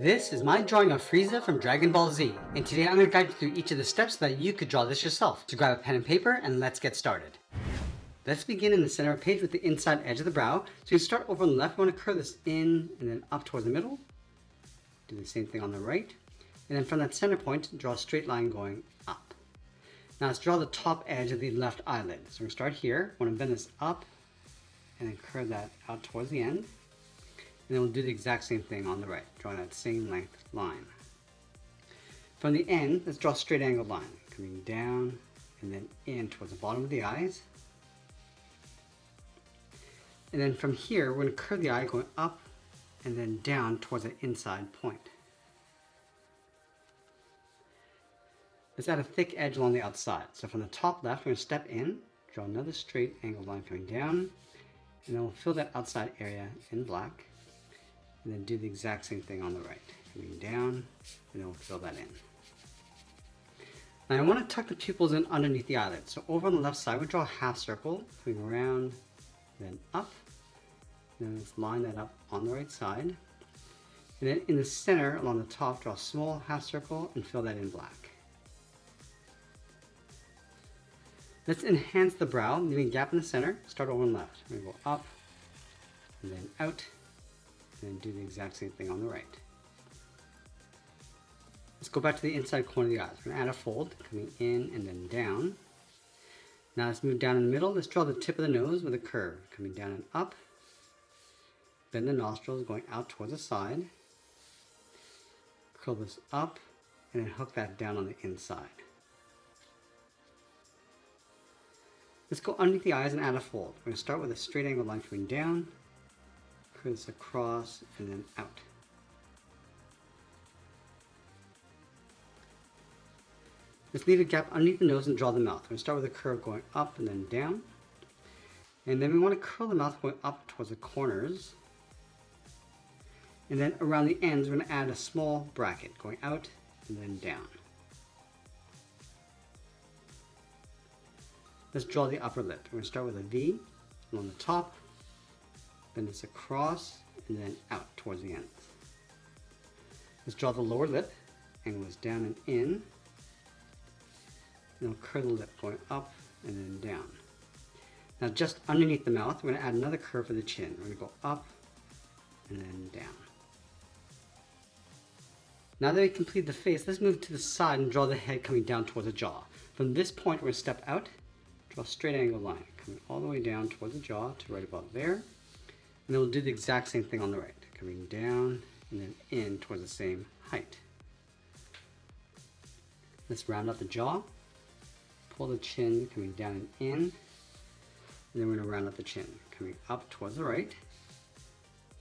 This is my drawing of Frieza from Dragon Ball Z, and today I'm going to guide you through each of the steps so that you could draw this yourself. So grab a pen and paper and let's get started. Let's begin in the center of the page with the inside edge of the brow. So you start over on the left, you want to curve this in and then up towards the middle. Do the same thing on the right. And then from that center point, draw a straight line going up. Now let's draw the top edge of the left eyelid. So we're going to start here, want to bend this up and then curve that out towards the end. And then we'll do the exact same thing on the right, drawing that same length line. From the end, let's draw a straight angled line, coming down and then in towards the bottom of the eyes. And then from here, we're going to curve the eye going up and then down towards the inside point. Let's add a thick edge along the outside. So from the top left, we're going to step in, draw another straight angled line coming down, and then we'll fill that outside area in black. And then do the exact same thing on the right. Coming down, and then we'll fill that in. Now I want to tuck the pupils in underneath the eyelid. So over on the left side, we draw a half circle, coming around, then up. And then let's line that up on the right side. And then in the center, along the top, draw a small half circle and fill that in black. Let's enhance the brow, leaving a gap in the center. Start over on the left. We're going to go up, and then out. And then do the exact same thing on the right. Let's go back to the inside corner of the eyes. We're going to add a fold, coming in and then down. Now let's move down in the middle. Let's draw the tip of the nose with a curve, coming down and up. Bend the nostrils, going out towards the side. Curl this up, and then hook that down on the inside. Let's go underneath the eyes and add a fold. We're going to start with a straight angled line coming down. Curve this across and then out. Let's leave a gap underneath the nose and draw the mouth. We're going to start with a curve going up and then down. And then we want to curl the mouth going up towards the corners. And then around the ends, we're going to add a small bracket going out and then down. Let's draw the upper lip. We're going to start with a V along the top. Bend this across and then out towards the ends. Let's draw the lower lip, angle this down and in. And then we'll curve the lip going up and then down. Now just underneath the mouth, we're going to add another curve for the chin. We're going to go up and then down. Now that we complete the face, let's move to the side and draw the head coming down towards the jaw. From this point, we're going to step out, draw a straight angle line, coming all the way down towards the jaw to right about there. And then we'll do the exact same thing on the right, coming down and then in towards the same height. Let's round out the jaw, pull the chin coming down and in, and then we're going to round out the chin, coming up towards the right,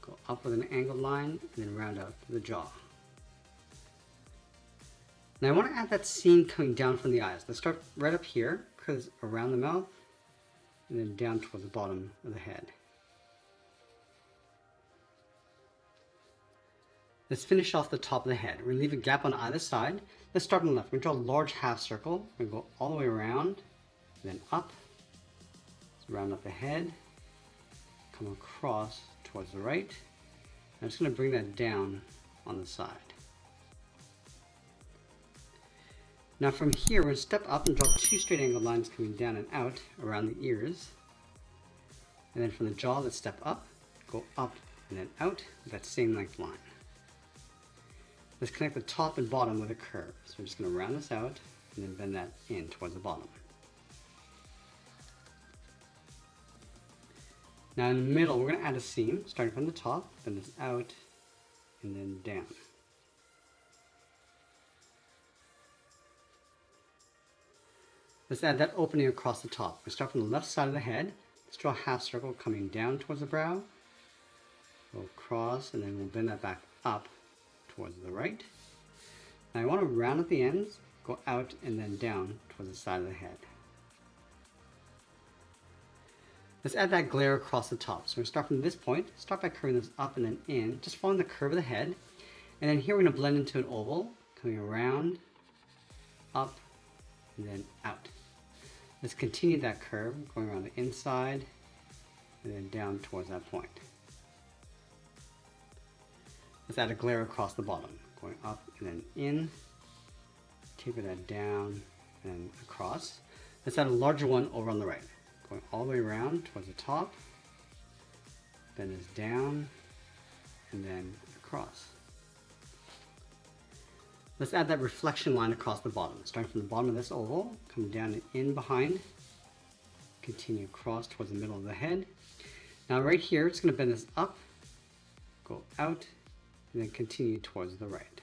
go up with an angled line, and then round out the jaw. Now I want to add that seam coming down from the eyes. Let's start right up here, curve around the mouth, and then down towards the bottom of the head. Let's finish off the top of the head. We're going to leave a gap on either side. Let's start on the left. We're going to draw a large half circle. We're going to go all the way around, then up. Let's round up the head, come across towards the right. I'm just going to bring that down on the side. Now from here, we're going to step up and draw two straight angled lines coming down and out around the ears. And then from the jaw, let's step up, go up and then out with that same length line. Let's connect the top and bottom with a curve. So we're just going to round this out and then bend that in towards the bottom. Now in the middle, we're going to add a seam, starting from the top, bend this out, and then down. Let's add that opening across the top. We'll start from the left side of the head. Let's draw a half circle coming down towards the brow. Go across, and then we'll bend that back up towards the right. Now I want to round at the ends, go out and then down towards the side of the head. Let's add that glare across the top. So we're going to start from this point, start by curving this up and then in, just following the curve of the head. And then here we're going to blend into an oval, coming around, up, and then out. Let's continue that curve, going around the inside, and then down towards that point. Let's add a glare across the bottom, going up and then in, taper that down and across. Let's add a larger one over on the right, going all the way around towards the top, then this down, and then across. Let's add that reflection line across the bottom, starting from the bottom of this oval, come down and in behind, continue across towards the middle of the head. Now right here, it's going to bend this up, go out, and then continue towards the right.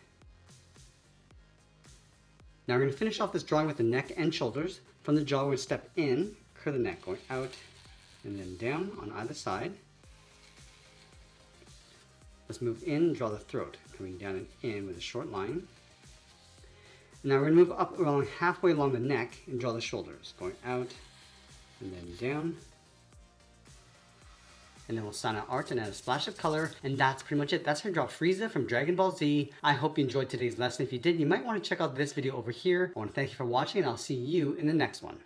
Now we're going to finish off this drawing with the neck and shoulders. From the jaw, we're going to step in, curve the neck, going out, and then down on either side. Let's move in, draw the throat, coming down and in with a short line. Now we're going to move up around halfway along the neck and draw the shoulders, going out and then down. And then we'll sign out art and add a splash of color. And that's pretty much it. That's how to draw Frieza from Dragon Ball Z. I hope you enjoyed today's lesson. If you did, you might want to check out this video over here. I want to thank you for watching, and I'll see you in the next one.